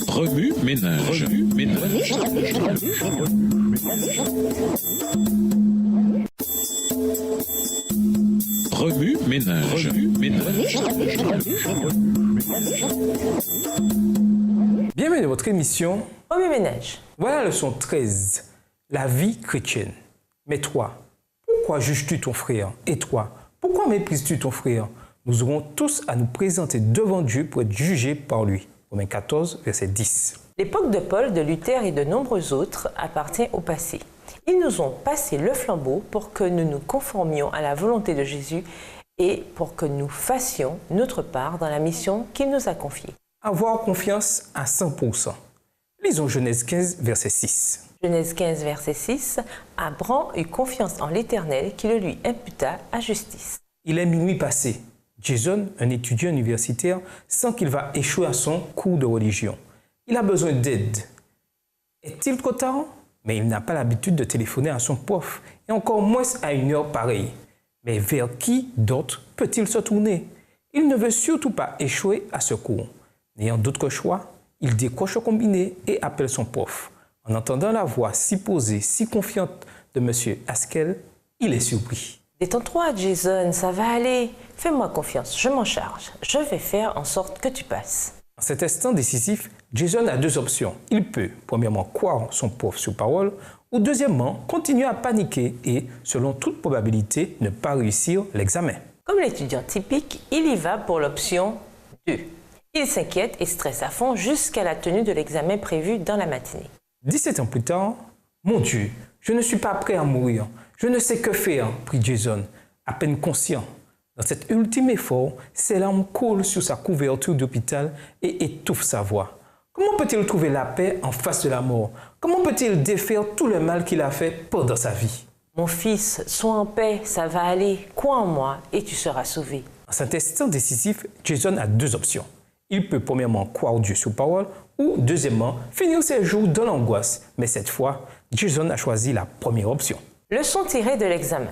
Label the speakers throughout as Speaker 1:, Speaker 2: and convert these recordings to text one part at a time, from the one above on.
Speaker 1: Remue ménage. Remue ménage.
Speaker 2: Bienvenue dans votre émission
Speaker 3: Remue ménage.
Speaker 2: Voilà la leçon 13, la vie chrétienne. Mais toi, pourquoi juges-tu ton frère? Et toi, pourquoi méprises-tu ton frère? Nous aurons tous à nous présenter devant Dieu pour être jugés par lui. Romains 14, verset 10.
Speaker 3: L'époque de Paul, de Luther et de nombreux autres appartient au passé. Ils nous ont passé le flambeau pour que nous nous conformions à la volonté de Jésus et pour que nous fassions notre part dans la mission qu'il nous a confiée.
Speaker 2: Avoir confiance à 100%. Lisons Genèse 15, verset 6.
Speaker 3: Genèse 15, verset 6, Abraham eut confiance en l'Éternel qui le lui imputa à justice.
Speaker 2: Il est minuit passé. Jason, un étudiant universitaire, sent qu'il va échouer à son cours de religion. Il a besoin d'aide. Est-il trop tard? Mais il n'a pas l'habitude de téléphoner à son prof, et encore moins à une heure pareille. Mais vers qui d'autre peut-il se tourner? Il ne veut surtout pas échouer à ce cours. N'ayant d'autre choix, il décroche le combiné et appelle son prof. En entendant la voix si posée, si confiante de M. Haskell, il est surpris.
Speaker 3: Détends-toi, Jason, ça va aller. Fais-moi confiance, je m'en charge. Je vais faire en sorte que tu passes.
Speaker 2: En cet instant décisif, Jason a deux options. Il peut, premièrement, croire son prof sur parole, ou deuxièmement, continuer à paniquer et, selon toute probabilité, ne pas réussir l'examen.
Speaker 3: Comme l'étudiant typique, il y va pour l'option 2. Il s'inquiète et stresse à fond jusqu'à la tenue de l'examen prévu dans la matinée.
Speaker 2: 17 ans plus tard, « Mon Dieu, je ne suis pas prêt à mourir. Je ne sais que faire, » prie Jason, à peine conscient. Dans cet ultime effort, ses larmes coulent sur sa couverture d'hôpital et étouffent sa voix. Comment peut-il trouver la paix en face de la mort? Comment peut-il défaire tout le mal qu'il a fait pendant sa vie?
Speaker 3: Mon fils, sois en paix, ça va aller. Crois en moi et tu seras sauvé.
Speaker 2: En cet instant décisif, Jason a deux options. Il peut premièrement croire Dieu sur parole ou deuxièmement finir ses jours dans l'angoisse. Mais cette fois, Jason a choisi la première option.
Speaker 3: Leçon tirée de l'examen.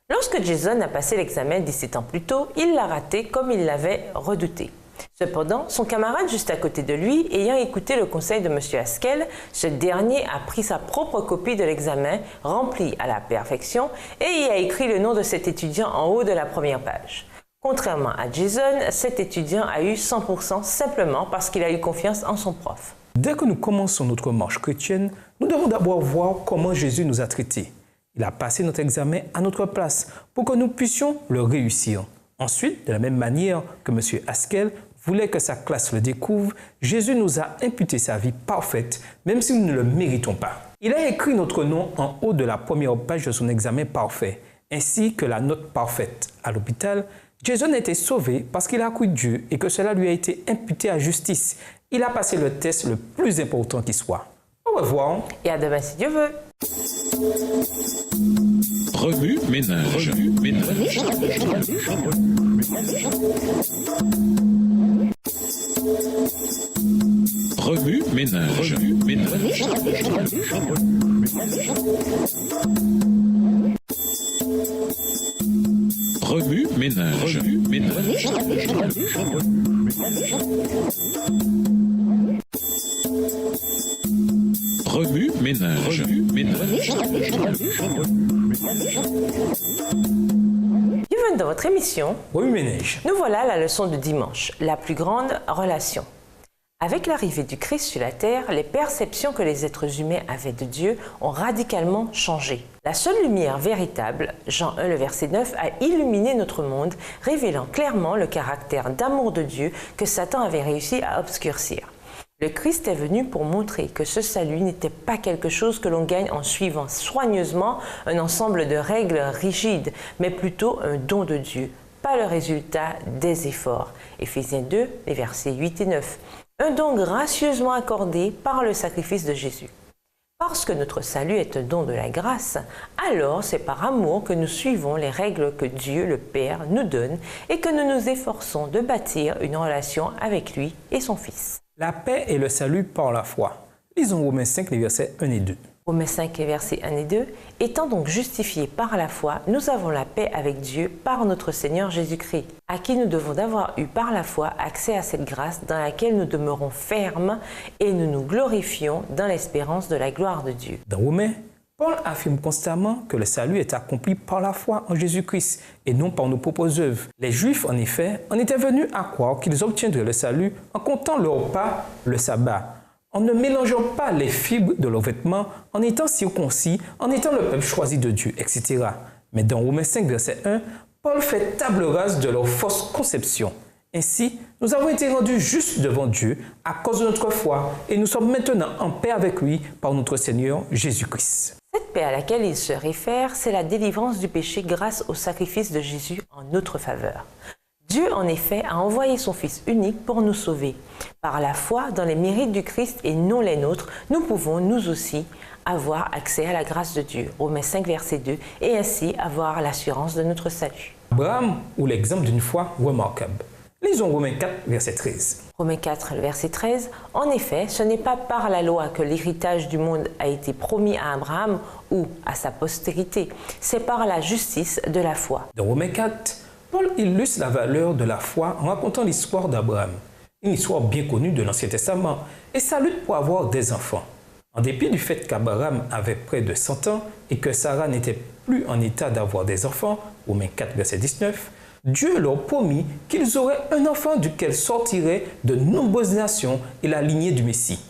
Speaker 3: Lorsque Jason a passé l'examen 17 ans plus tôt, il l'a raté comme il l'avait redouté. Cependant, son camarade juste à côté de lui, ayant écouté le conseil de M. Haskell, ce dernier a pris sa propre copie de l'examen, remplie à la perfection, et y a écrit le nom de cet étudiant en haut de la première page. Contrairement à Jason, cet étudiant a eu 100% simplement parce qu'il a eu confiance en son prof.
Speaker 2: Dès que nous commençons notre marche chrétienne, nous devons d'abord voir comment Jésus nous a traités. Il a passé notre examen à notre place pour que nous puissions le réussir. Ensuite, de la même manière que M. Haskell voulait que sa classe le découvre, Jésus nous a imputé sa vie parfaite, même si nous ne le méritons pas. Il a écrit notre nom en haut de la première page de son examen parfait, ainsi que la note parfaite. À l'hôpital, Jason a été sauvé parce qu'il a cru Dieu et que cela lui a été imputé à justice. Il a passé le test le plus important qui soit. Au revoir.
Speaker 3: Et à demain si Dieu veut.
Speaker 1: Remue ménage. Remue ménage. Remue ménage. Remue ménage.
Speaker 3: Bienvenue dans votre émission.
Speaker 2: Remue ménage.
Speaker 3: Nous voilà à la leçon de dimanche, la plus grande relation. Avec l'arrivée du Christ sur la terre, les perceptions que les êtres humains avaient de Dieu ont radicalement changé. La seule lumière véritable, Jean 1, le verset 9, a illuminé notre monde, révélant clairement le caractère d'amour de Dieu que Satan avait réussi à obscurcir. Le Christ est venu pour montrer que ce salut n'était pas quelque chose que l'on gagne en suivant soigneusement un ensemble de règles rigides, mais plutôt un don de Dieu, pas le résultat des efforts. Éphésiens 2, les versets 8 et 9. Un don gracieusement accordé par le sacrifice de Jésus. Parce que notre salut est un don de la grâce, alors c'est par amour que nous suivons les règles que Dieu le Père nous donne et que nous nous efforçons de bâtir une relation avec lui et son Fils.
Speaker 2: La paix et le salut par la foi. Lisons Romains 5, les versets 1 et 2.
Speaker 3: Romains 5, versets 1 et 2. Étant donc justifiés par la foi, nous avons la paix avec Dieu par notre Seigneur Jésus-Christ, à qui nous devons d'avoir eu par la foi accès à cette grâce dans laquelle nous demeurons fermes et nous nous glorifions dans l'espérance de la gloire de Dieu.
Speaker 2: Dans Romains, Paul affirme constamment que le salut est accompli par la foi en Jésus-Christ et non par nos propres œuvres. Les Juifs, en effet, en étaient venus à croire qu'ils obtiendraient le salut en comptant leur pas le sabbat, en ne mélangeant pas les fibres de leurs vêtements, en étant circoncis, en étant le peuple choisi de Dieu, etc. Mais dans Romains 5, verset 1, Paul fait table rase de leur fausse conception. Ainsi, nous avons été rendus justes devant Dieu à cause de notre foi et nous sommes maintenant en paix avec lui par notre Seigneur Jésus-Christ.
Speaker 3: Cette paix à laquelle il se réfère, c'est la délivrance du péché grâce au sacrifice de Jésus en notre faveur. Dieu, en effet, a envoyé son Fils unique pour nous sauver. Par la foi dans les mérites du Christ et non les nôtres, nous pouvons, nous aussi, avoir accès à la grâce de Dieu. Romains 5, verset 2, et ainsi avoir l'assurance de notre salut.
Speaker 2: Abraham, ou l'exemple d'une foi remarquable. Lisons Romains 4, verset 13.
Speaker 3: Romains 4, verset 13. En effet, ce n'est pas par la loi que l'héritage du monde a été promis à Abraham ou à sa postérité. C'est par la justice de la foi.
Speaker 2: Dans Romains 4, Paul illustre la valeur de la foi en racontant l'histoire d'Abraham, une histoire bien connue de l'Ancien Testament, et sa lutte pour avoir des enfants. En dépit du fait qu'Abraham avait près de 100 ans et que Sarah n'était plus en état d'avoir des enfants, Romains 4, verset 19, Dieu leur promit qu'ils auraient un enfant duquel sortiraient de nombreuses nations et la lignée du Messie.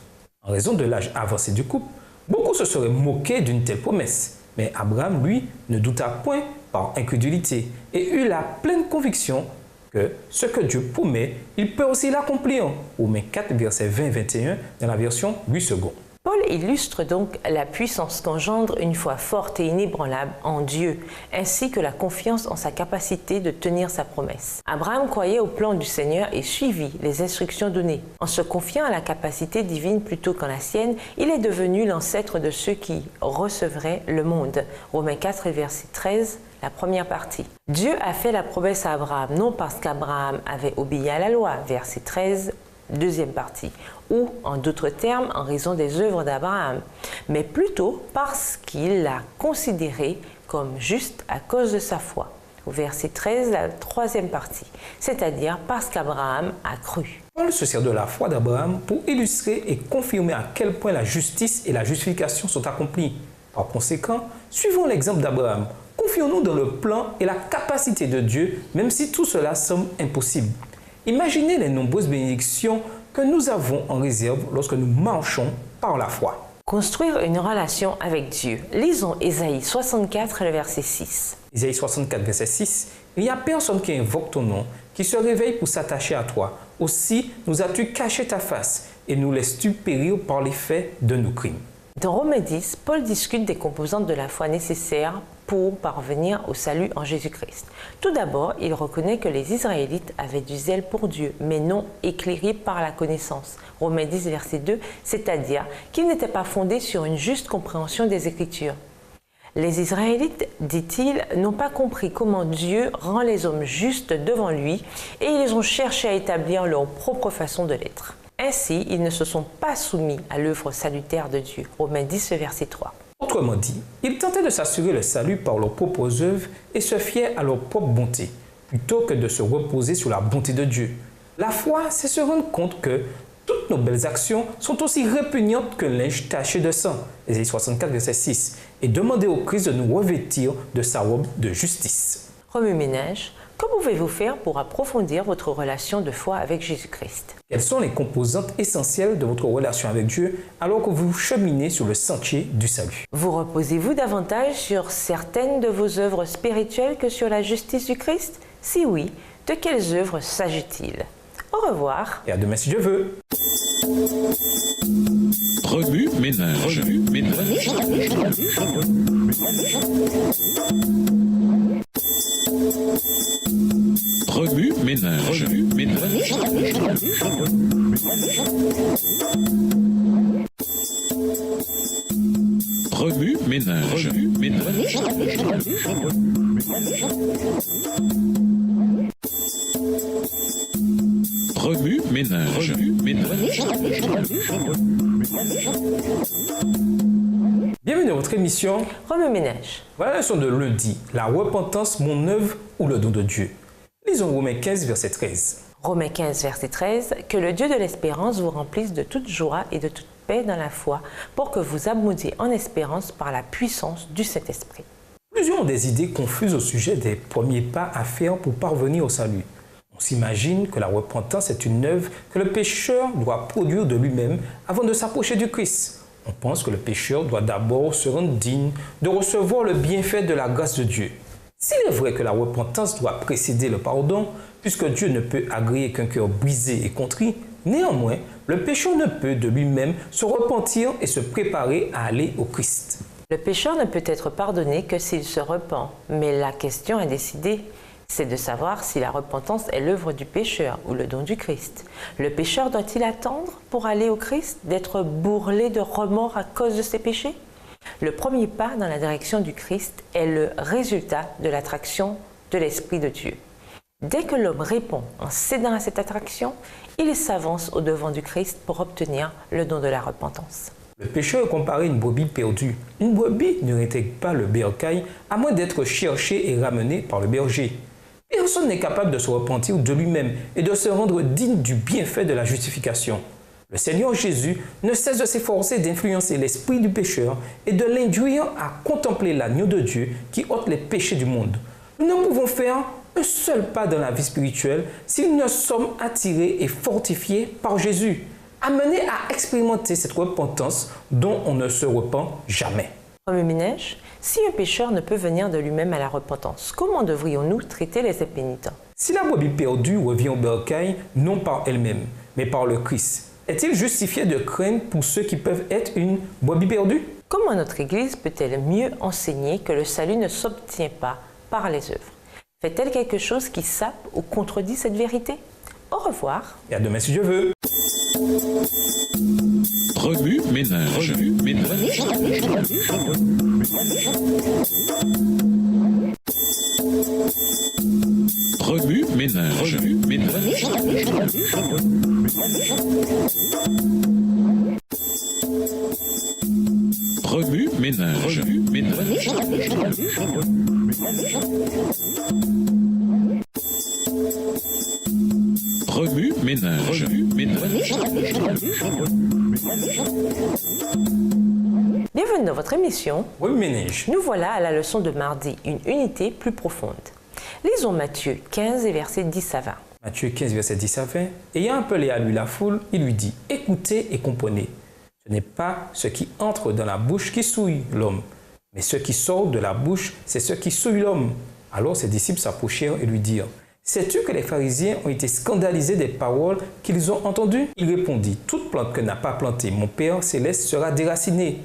Speaker 2: En raison de l'âge avancé du couple, beaucoup se seraient moqués d'une telle promesse. Mais Abraham, lui, ne douta point par incrédulité et eut la pleine conviction que ce que Dieu promet, il peut aussi l'accomplir. Romains 4, versets 20 et 21 dans la version 8 secondes.
Speaker 3: Paul illustre donc la puissance qu'engendre une foi forte et inébranlable en Dieu, ainsi que la confiance en sa capacité de tenir sa promesse. Abraham croyait au plan du Seigneur et suivit les instructions données. En se confiant à la capacité divine plutôt qu'en la sienne, il est devenu l'ancêtre de ceux qui recevraient le monde. Romains 4, verset 13, la première partie. Dieu a fait la promesse à Abraham, non parce qu'Abraham avait obéi à la loi, verset 13, deuxième partie, ou en d'autres termes en raison des œuvres d'Abraham, mais plutôt parce qu'il l'a considéré comme juste à cause de sa foi. Au verset 13, la troisième partie, c'est-à-dire parce qu'Abraham a cru.
Speaker 2: Paul se sert de la foi d'Abraham pour illustrer et confirmer à quel point la justice et la justification sont accomplies. Par conséquent, suivons l'exemple d'Abraham. Confions-nous dans le plan et la capacité de Dieu, même si tout cela semble impossible. Imaginez les nombreuses bénédictions que nous avons en réserve lorsque nous marchons par la foi.
Speaker 3: Construire une relation avec Dieu. Lisons Ésaïe 64, le verset 6.
Speaker 2: Ésaïe 64, verset 6. Il n'y a personne qui invoque ton nom, qui se réveille pour s'attacher à toi. Aussi, nous as-tu caché ta face et nous laisses-tu périr par l'effet de nos crimes.
Speaker 3: Dans Romains 10, Paul discute des composantes de la foi nécessaires pour parvenir au salut en Jésus-Christ. Tout d'abord, il reconnaît que les Israélites avaient du zèle pour Dieu, mais non éclairés par la connaissance. Romains 10, verset 2, c'est-à-dire qu'ils n'étaient pas fondés sur une juste compréhension des Écritures. Les Israélites, dit-il, n'ont pas compris comment Dieu rend les hommes justes devant lui et ils ont cherché à établir leur propre façon de l'être. Ainsi, ils ne se sont pas soumis à l'œuvre salutaire de Dieu. Romains 10, verset 3.
Speaker 2: Autrement dit, ils tentaient de s'assurer le salut par leurs propres œuvres et se fiaient à leur propre bonté, plutôt que de se reposer sur la bonté de Dieu. La foi, c'est se rendre compte que toutes nos belles actions sont aussi répugnantes que linge taché de sang. Ésaïe 64, verset 6. Et demander au Christ de nous revêtir de sa robe de justice.
Speaker 3: Remue-ménage. Que pouvez-vous faire pour approfondir votre relation de foi avec Jésus-Christ?
Speaker 2: Quelles sont les composantes essentielles de votre relation avec Dieu alors que vous cheminez sur le sentier du salut?
Speaker 3: Vous reposez-vous davantage sur certaines de vos œuvres spirituelles que sur la justice du Christ? Si oui, de quelles œuvres s'agit-il? Au revoir.
Speaker 2: Et à demain si Dieu veut.
Speaker 1: Remue-ménage. Remue-ménage. Remue-ménage. Remue-ménage.
Speaker 2: Bienvenue dans votre émission
Speaker 3: Remue-ménage.
Speaker 2: Voilà la leçon de lundi, la repentance, mon œuvre ou le don de Dieu. Lisons Romains 15, verset 13.
Speaker 3: Romains 15, verset 13. Que le Dieu de l'espérance vous remplisse de toute joie et de toute paix dans la foi, pour que vous abondiez en espérance par la puissance du Saint-Esprit.
Speaker 2: Plusieurs ont des idées confuses au sujet des premiers pas à faire pour parvenir au salut. On s'imagine que la repentance est une œuvre que le pécheur doit produire de lui-même avant de s'approcher du Christ. On pense que le pécheur doit d'abord se rendre digne de recevoir le bienfait de la grâce de Dieu. S'il est vrai que la repentance doit précéder le pardon, puisque Dieu ne peut agréer qu'un cœur brisé et contrit, néanmoins, le pécheur ne peut de lui-même se repentir et se préparer à aller au Christ.
Speaker 3: Le pécheur ne peut être pardonné que s'il se repent, mais la question est décidée. C'est de savoir si la repentance est l'œuvre du pécheur ou le don du Christ. Le pécheur doit-il attendre pour aller au Christ, d'être bourrelé de remords à cause de ses péchés? Le premier pas dans la direction du Christ est le résultat de l'attraction de l'Esprit de Dieu. Dès que l'homme répond en cédant à cette attraction, il s'avance au devant du Christ pour obtenir le don de la repentance.
Speaker 2: Le pécheur est comparé à une brebis perdue. Une brebis ne réintègre pas le bercail à moins d'être cherchée et ramenée par le berger. Personne n'est capable de se repentir de lui-même et de se rendre digne du bienfait de la justification. Le Seigneur Jésus ne cesse de s'efforcer d'influencer l'esprit du pécheur et de l'induire à contempler l'agneau de Dieu qui ôte les péchés du monde. Nous ne pouvons faire un seul pas dans la vie spirituelle si nous ne sommes attirés et fortifiés par Jésus, amenés à expérimenter cette repentance dont on ne se repent jamais.
Speaker 3: Remue-ménage. Si un pécheur ne peut venir de lui-même à la repentance, comment devrions-nous traiter les impénitents?
Speaker 2: Si la brebis perdue revient au bercail, non par elle-même, mais par le Christ, est-il justifié de craindre pour ceux qui peuvent être une brebis perdue?
Speaker 3: Comment notre Église peut-elle mieux enseigner que le salut ne s'obtient pas par les œuvres? Fait-elle quelque chose qui sape ou contredit cette vérité? Au revoir.
Speaker 2: Et à demain si Dieu veut.
Speaker 1: Remue-ménage. Remue-ménage. Remue-ménage. Remue-ménage. Remue-ménage. Remue-ménage. Remue-ménage. Remue-ménage.
Speaker 3: Bienvenue dans votre émission.
Speaker 2: Remue-ménage.
Speaker 3: Nous voilà à la leçon de mardi, une unité plus profonde. Lisons Matthieu 15 et versets 10 à 20.
Speaker 2: Matthieu 15, verset 10 à 20. Ayant appelé à lui la foule, il lui dit, « Écoutez et comprenez. Ce n'est pas ce qui entre dans la bouche qui souille l'homme, mais ce qui sort de la bouche, c'est ce qui souille l'homme. » Alors ses disciples s'approchèrent et lui dirent, « Sais-tu que les pharisiens ont été scandalisés des paroles qu'ils ont entendues ?» Il répondit, « Toute plante que n'a pas plantée mon Père céleste sera déracinée.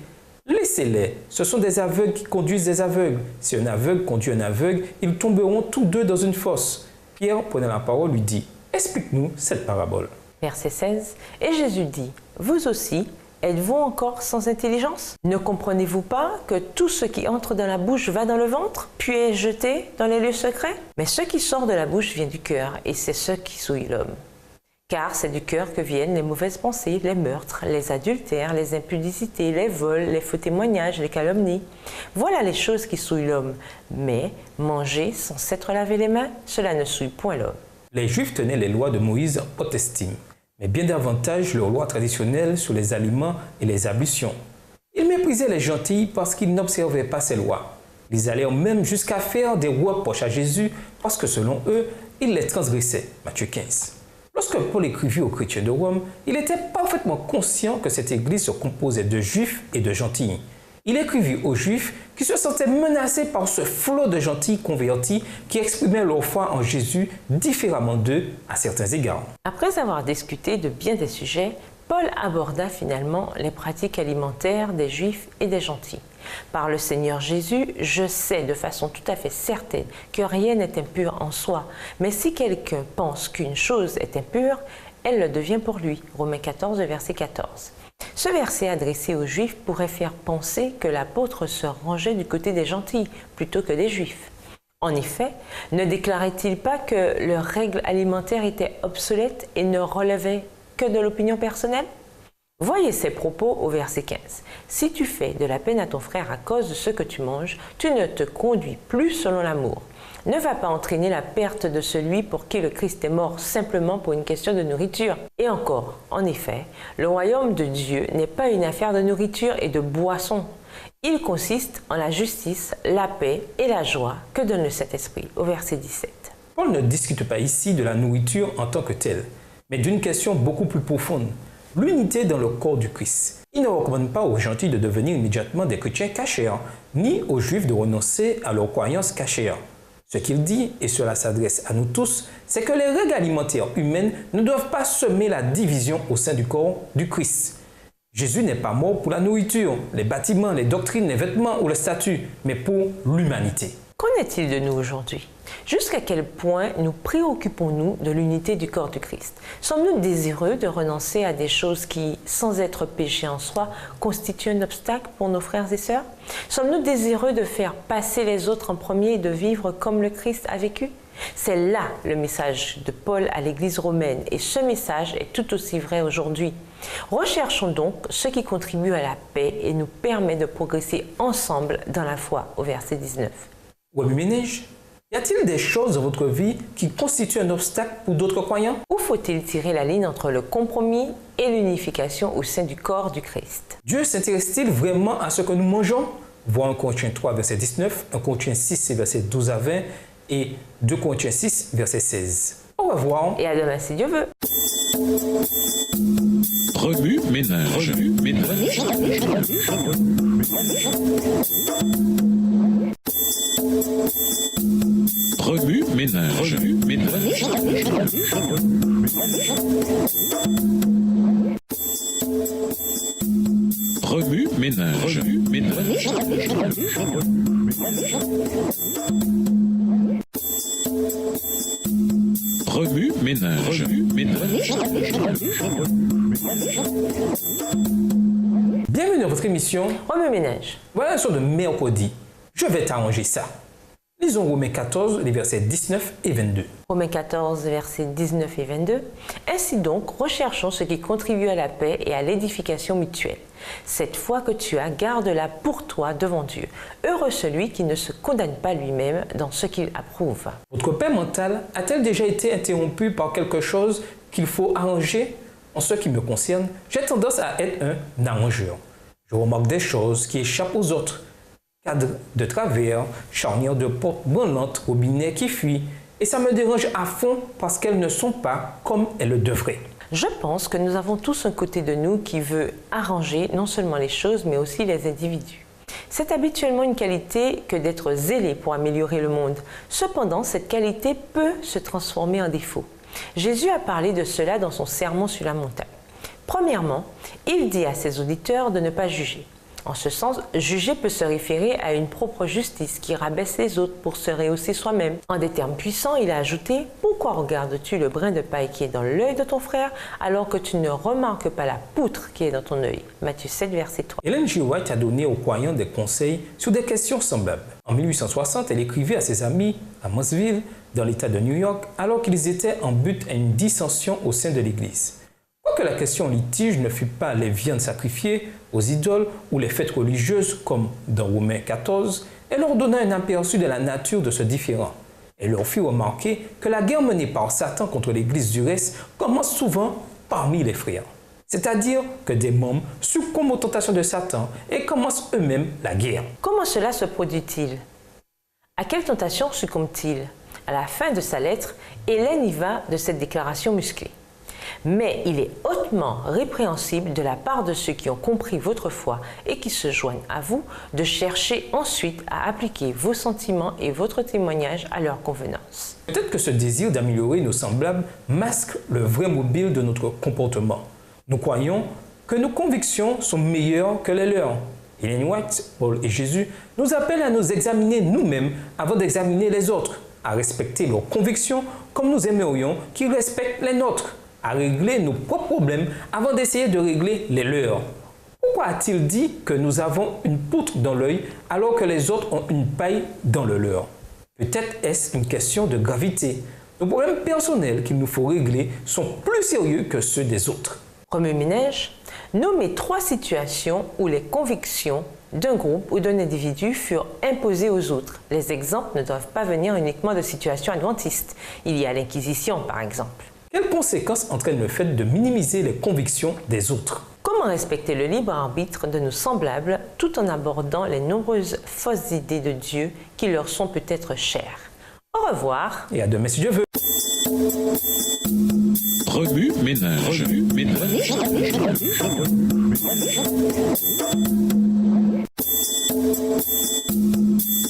Speaker 2: Laissez-les, ce sont des aveugles qui conduisent des aveugles. Si un aveugle conduit un aveugle, ils tomberont tous deux dans une fosse. » Pierre, prenant la parole, lui dit, « Explique-nous cette parabole. »
Speaker 3: Verset 16. Et Jésus dit, « Vous aussi, êtes-vous encore sans intelligence? Ne comprenez-vous pas que tout ce qui entre dans la bouche va dans le ventre, puis est jeté dans les lieux secrets? Mais ce qui sort de la bouche vient du cœur, et c'est ce qui souille l'homme. Car c'est du cœur que viennent les mauvaises pensées, les meurtres, les adultères, les impudicités, les vols, les faux témoignages, les calomnies. Voilà les choses qui souillent l'homme. Mais manger sans s'être lavé les mains, cela ne souille point l'homme. »
Speaker 2: Les Juifs tenaient les lois de Moïse en haute estime, mais bien davantage leurs lois traditionnelles sur les aliments et les ablutions. Ils méprisaient les gentils parce qu'ils n'observaient pas ces lois. Ils allèrent même jusqu'à faire des reproches à Jésus parce que selon eux, il les transgressait. Matthieu 15. Lorsque Paul écrivit aux chrétiens de Rome, il était parfaitement conscient que cette église se composait de juifs et de gentils. Il écrivit aux juifs qui se sentaient menacés par ce flot de gentils convertis qui exprimaient leur foi en Jésus différemment d'eux à certains égards.
Speaker 3: Après avoir discuté de bien des sujets, Paul aborda finalement les pratiques alimentaires des Juifs et des gentils. Par le Seigneur Jésus, je sais de façon tout à fait certaine que rien n'est impur en soi, mais si quelqu'un pense qu'une chose est impure, elle le devient pour lui. Romains 14, verset 14. Ce verset adressé aux Juifs pourrait faire penser que l'apôtre se rangeait du côté des gentils plutôt que des Juifs. En effet, ne déclarait-il pas que leurs règles alimentaires étaient obsolètes et ne relevaient que de l'opinion personnelle? Voyez ces propos au verset 15. Si tu fais de la peine à ton frère à cause de ce que tu manges, tu ne te conduis plus selon l'amour. Ne va pas entraîner la perte de celui pour qui le Christ est mort simplement pour une question de nourriture. Et encore, en effet, le royaume de Dieu n'est pas une affaire de nourriture et de boisson. Il consiste en la justice, la paix et la joie que donne le Saint-Esprit, au verset 17.
Speaker 2: Paul ne discute pas ici de la nourriture en tant que telle, mais d'une question beaucoup plus profonde, l'unité dans le corps du Christ. Il ne recommande pas aux gentils de devenir immédiatement des chrétiens cachés, ni aux juifs de renoncer à leurs croyances cachées. Ce qu'il dit, et cela s'adresse à nous tous, c'est que les règles alimentaires humaines ne doivent pas semer la division au sein du corps du Christ. Jésus n'est pas mort pour la nourriture, les bâtiments, les doctrines, les vêtements ou le statut, mais pour l'humanité.
Speaker 3: Qu'en est-il de nous aujourd'hui? Jusqu'à quel point nous préoccupons-nous de l'unité du corps du Christ? Sommes-nous désireux de renoncer à des choses qui, sans être péché en soi, constituent un obstacle pour nos frères et sœurs? Sommes-nous désireux de faire passer les autres en premier et de vivre comme le Christ a vécu? C'est là le message de Paul à l'Église romaine et ce message est tout aussi vrai aujourd'hui. Recherchons donc ce qui contribue à la paix et nous permet de progresser ensemble dans la foi, au verset 19.
Speaker 2: Webménage, y a-t-il des choses dans votre vie qui constituent un obstacle pour d'autres croyants?
Speaker 3: Où faut-il tirer la ligne entre le compromis et l'unification au sein du corps du Christ?
Speaker 2: Dieu s'intéresse-t-il vraiment à ce que nous mangeons? Voir 1 Corinthiens 3, verset 19, 1 Corinthiens 6, verset 12 à 20 et 2 Corinthiens 6, verset 16. Au revoir.
Speaker 3: Et à demain si Dieu veut.
Speaker 1: Remue ménage. Remue ménage. Remue ménage. Remue ménage.
Speaker 2: Bienvenue dans votre émission.
Speaker 3: Remue ménage.
Speaker 2: Voilà un son de mercredi. Je vais t'arranger ça. Lisons Romains 14, les versets 19 et 22.
Speaker 3: Romains 14, versets 19 et 22. Ainsi donc, recherchons ce qui contribue à la paix et à l'édification mutuelle. Cette foi que tu as, garde-la pour toi devant Dieu. Heureux celui qui ne se condamne pas lui-même dans ce qu'il approuve.
Speaker 2: Votre paix mentale a-t-elle déjà été interrompue par quelque chose qu'il faut arranger? En ce qui me concerne, j'ai tendance à être un arrangeur. Je remarque des choses qui échappent aux autres. Cadre de travers, charnière de porte branlante, robinet qui fuit. Et ça me dérange à fond parce qu'elles ne sont pas comme elles le devraient.
Speaker 3: Je pense que nous avons tous un côté de nous qui veut arranger non seulement les choses, mais aussi les individus. C'est habituellement une qualité que d'être zélé pour améliorer le monde. Cependant, cette qualité peut se transformer en défaut. Jésus a parlé de cela dans son sermon sur la montagne. Premièrement, il dit à ses auditeurs de ne pas juger. En ce sens, juger peut se référer à une propre justice qui rabaisse les autres pour se rehausser soi-même. En des termes puissants, il a ajouté « Pourquoi regardes-tu le brin de paille qui est dans l'œil de ton frère alors que tu ne remarques pas la poutre qui est dans ton œil » Matthieu 7, verset 3.
Speaker 2: Ellen G. White a donné aux croyants des conseils sur des questions semblables. En 1860, elle écrivait à ses amis à Mossville, dans l'État de New York, alors qu'ils étaient en but à une dissension au sein de l'Église. Quoique la question litige ne fût pas les viandes sacrifiées aux idoles ou les fêtes religieuses comme dans Romains 14, elle leur donna un aperçu de la nature de ce différend. Elle leur fit remarquer que la guerre menée par Satan contre l'Église du reste commence souvent parmi les frères. C'est-à-dire que des membres succombent aux tentations de Satan et commencent eux-mêmes la guerre.
Speaker 3: Comment cela se produit-il? À quelle tentation succombe-t-il? À la fin de sa lettre, Hélène y va de cette déclaration musclée. Mais il est hautement répréhensible de la part de ceux qui ont compris votre foi et qui se joignent à vous de chercher ensuite à appliquer vos sentiments et votre témoignage à leur convenance.
Speaker 2: Peut-être que ce désir d'améliorer nos semblables masque le vrai mobile de notre comportement. Nous croyons que nos convictions sont meilleures que les leurs. Ellen White, Paul et Jésus nous appellent à nous examiner nous-mêmes avant d'examiner les autres, à respecter leurs convictions comme nous aimerions qu'ils respectent les nôtres, à régler nos propres problèmes avant d'essayer de régler les leurs. Pourquoi a-t-il dit que nous avons une poutre dans l'œil alors que les autres ont une paille dans le leur? Peut-être est-ce une question de gravité. Nos problèmes personnels qu'il nous faut régler sont plus sérieux que ceux des autres.
Speaker 3: Remue-ménage, Nommez 3 situations où les convictions d'un groupe ou d'un individu furent imposées aux autres. Les exemples ne doivent pas venir uniquement de situations adventistes. Il y a l'Inquisition, par exemple.
Speaker 2: Quelles conséquences entraîne le fait de minimiser les convictions des autres?
Speaker 3: Comment respecter le libre arbitre de nos semblables tout en abordant les nombreuses fausses idées de Dieu qui leur sont peut-être chères? Au revoir.
Speaker 2: Et à demain si Dieu veut.
Speaker 1: Remue-ménage. Remue-ménage.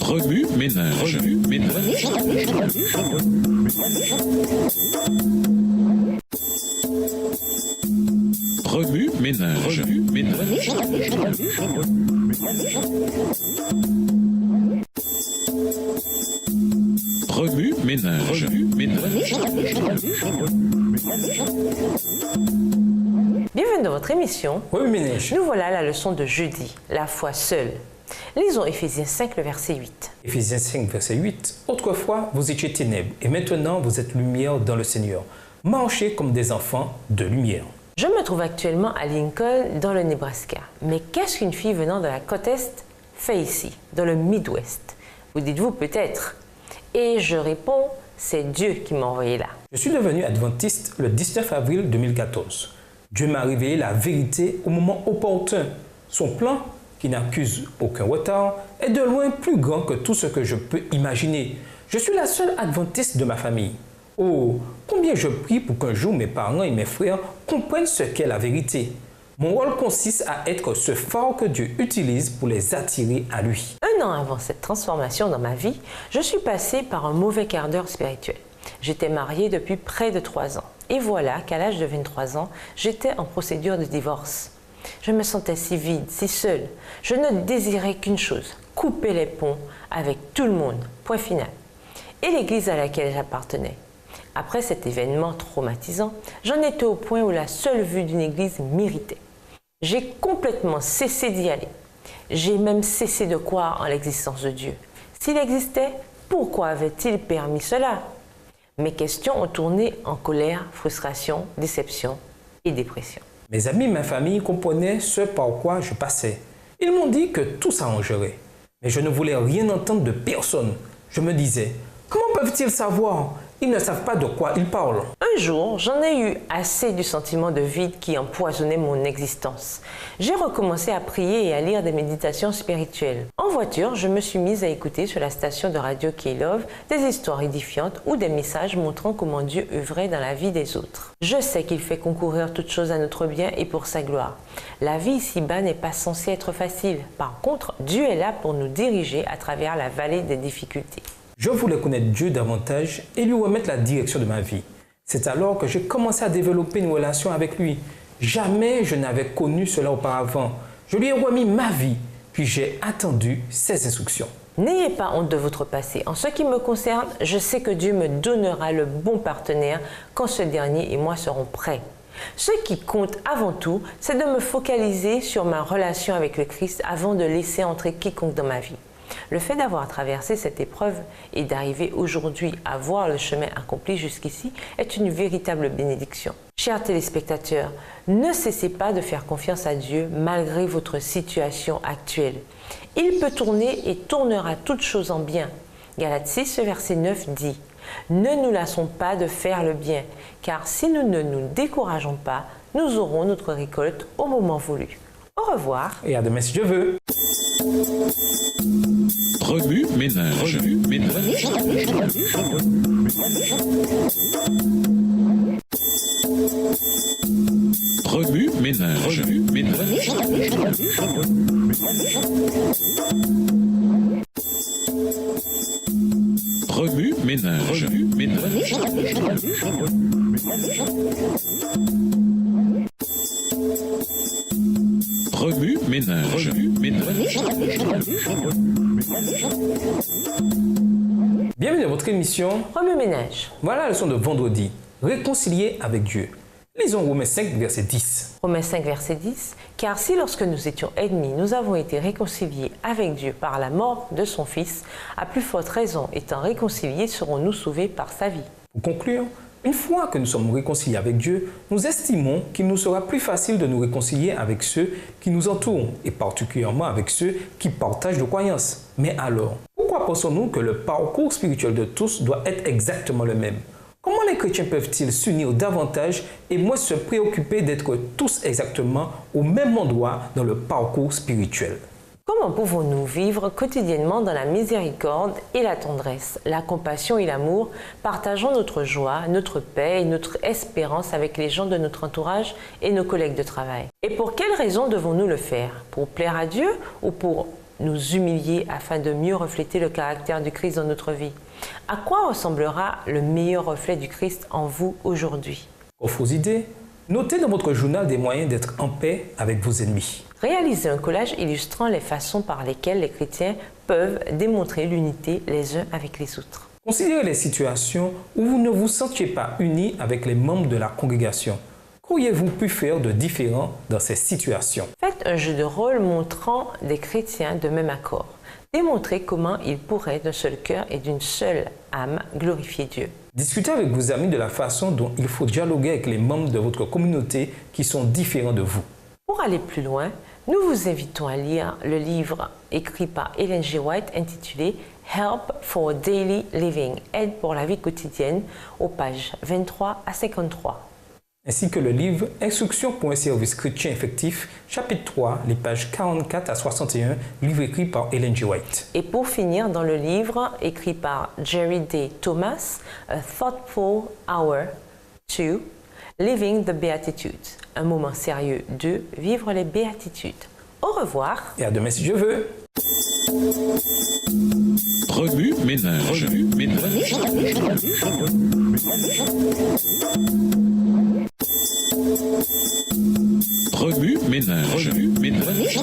Speaker 1: Remue-ménage. Remue-ménage. Remue-ménage. Remue-ménage. Remue-ménage. Remue-ménage.
Speaker 3: Bienvenue dans votre émission.
Speaker 2: Remue-ménage.
Speaker 3: Nous voilà à la leçon de jeudi, la foi seule. Lisons Éphésiens 5, le verset 8.
Speaker 2: Éphésiens 5, verset 8. Autrefois, vous étiez ténèbres, et maintenant vous êtes lumière dans le Seigneur. Marchez comme des enfants de lumière.
Speaker 3: Je me trouve actuellement à Lincoln, dans le Nebraska. Mais qu'est-ce qu'une fille venant de la côte Est fait ici, dans le Midwest? Vous dites-vous peut-être. Et je réponds, c'est Dieu qui m'a envoyé là.
Speaker 2: Je suis devenu adventiste le 19 avril 2014. Dieu m'a révélé la vérité au moment opportun. Son plan, qui n'accuse aucun retard, est de loin plus grand que tout ce que je peux imaginer. Je suis la seule adventiste de ma famille. Oh, combien je prie pour qu'un jour mes parents et mes frères comprennent ce qu'est la vérité. Mon rôle consiste à être ce phare que Dieu utilise pour les attirer à lui.
Speaker 3: Un an avant cette transformation dans ma vie, je suis passée par un mauvais quart d'heure spirituel. J'étais mariée depuis près de 3 ans. Et voilà qu'à l'âge de 23 ans, j'étais en procédure de divorce. Je me sentais si vide, si seule. Je ne désirais qu'une chose, couper les ponts avec tout le monde. Point final. Et l'église à laquelle j'appartenais. Après cet événement traumatisant, j'en étais au point où la seule vue d'une église m'irritait. J'ai complètement cessé d'y aller. J'ai même cessé de croire en l'existence de Dieu. S'il existait, pourquoi avait-il permis cela? Mes questions ont tourné en colère, frustration, déception et dépression.
Speaker 2: Mes amis et ma famille comprenaient ce par quoi je passais. Ils m'ont dit que tout s'arrangerait. Mais je ne voulais rien entendre de personne. Je me disais, comment peuvent-ils savoir? Ils ne savent pas de quoi ils parlent.
Speaker 3: Un jour, j'en ai eu assez du sentiment de vide qui empoisonnait mon existence. J'ai recommencé à prier et à lire des méditations spirituelles. En voiture, je me suis mise à écouter sur la station de radio K-Love des histoires édifiantes ou des messages montrant comment Dieu œuvrait dans la vie des autres. Je sais qu'il fait concourir toutes choses à notre bien et pour sa gloire. La vie ici-bas n'est pas censée être facile. Par contre, Dieu est là pour nous diriger à travers la vallée des difficultés.
Speaker 2: Je voulais connaître Dieu davantage et lui remettre la direction de ma vie. C'est alors que j'ai commencé à développer une relation avec lui. Jamais je n'avais connu cela auparavant. Je lui ai remis ma vie, puis j'ai attendu ses instructions.
Speaker 3: N'ayez pas honte de votre passé. En ce qui me concerne, je sais que Dieu me donnera le bon partenaire quand ce dernier et moi serons prêts. Ce qui compte avant tout, c'est de me focaliser sur ma relation avec le Christ avant de laisser entrer quiconque dans ma vie. Le fait d'avoir traversé cette épreuve et d'arriver aujourd'hui à voir le chemin accompli jusqu'ici est une véritable bénédiction. Chers téléspectateurs, ne cessez pas de faire confiance à Dieu malgré votre situation actuelle. Il peut tourner et tournera toutes choses en bien. Galates 6, verset 9 dit « Ne nous lassons pas de faire le bien, car si nous ne nous décourageons pas, nous aurons notre récolte au moment voulu. » Au revoir.
Speaker 2: Et à demain si Dieu veut.
Speaker 1: Remue-ménage. Remue-ménage. Remue-ménage. Remue-ménage. Remue-ménage. Remue-ménage. Remue-ménage. Remue-ménage.
Speaker 2: Bienvenue dans votre émission.
Speaker 3: Remue-ménage.
Speaker 2: Voilà la leçon de vendredi. Réconcilier avec Dieu. Lisons Romains 5, verset 10.
Speaker 3: Romains 5, verset 10. Car si lorsque nous étions ennemis, nous avons été réconciliés avec Dieu par la mort de son Fils, à plus forte raison, étant réconciliés, serons-nous sauvés par sa vie.
Speaker 2: Pour conclure, Une fois que nous sommes réconciliés avec Dieu, nous estimons qu'il nous sera plus facile de nous réconcilier avec ceux qui nous entourent, et particulièrement avec ceux qui partagent nos croyances. Mais alors, pourquoi pensons-nous que le parcours spirituel de tous doit être exactement le même? Comment les chrétiens peuvent-ils s'unir davantage et moins se préoccuper d'être tous exactement au même endroit dans le parcours spirituel?
Speaker 3: Comment pouvons-nous vivre quotidiennement dans la miséricorde et la tendresse, la compassion et l'amour, partageant notre joie, notre paix et notre espérance avec les gens de notre entourage et nos collègues de travail? Et pour quelles raisons devons-nous le faire? Pour plaire à Dieu ou pour nous humilier afin de mieux refléter le caractère du Christ dans notre vie? À quoi ressemblera le meilleur reflet du Christ en vous aujourd'hui?
Speaker 2: Offre aux idées, notez dans votre journal des moyens d'être en paix avec vos ennemis.
Speaker 3: Réalisez un collage illustrant les façons par lesquelles les chrétiens peuvent démontrer l'unité les uns avec les autres.
Speaker 2: Considérez les situations où vous ne vous sentiez pas unis avec les membres de la congrégation. Qu'auriez-vous pu faire de différent dans ces situations?
Speaker 3: Faites un jeu de rôle montrant des chrétiens de même accord. Démontrez comment ils pourraient d'un seul cœur et d'une seule âme glorifier Dieu.
Speaker 2: Discutez avec vos amis de la façon dont il faut dialoguer avec les membres de votre communauté qui sont différents de vous.
Speaker 3: Pour aller plus loin, nous vous invitons à lire le livre écrit par Ellen G. White intitulé Help for Daily Living, aide pour la vie quotidienne, aux pages 23 à 53.
Speaker 2: Ainsi que le livre Instructions pour un service chrétien effectif, chapitre 3, les pages 44 à 61, livre écrit par Ellen G. White.
Speaker 3: Et pour finir, dans le livre écrit par Jerry D. Thomas, A Thoughtful Hour 2, Living the Beatitudes, un moment sérieux de vivre les béatitudes. Au revoir.
Speaker 2: Et à demain si Dieu veut.
Speaker 1: Remue ménage. Remue ménage. Remue ménage. Remue ménage.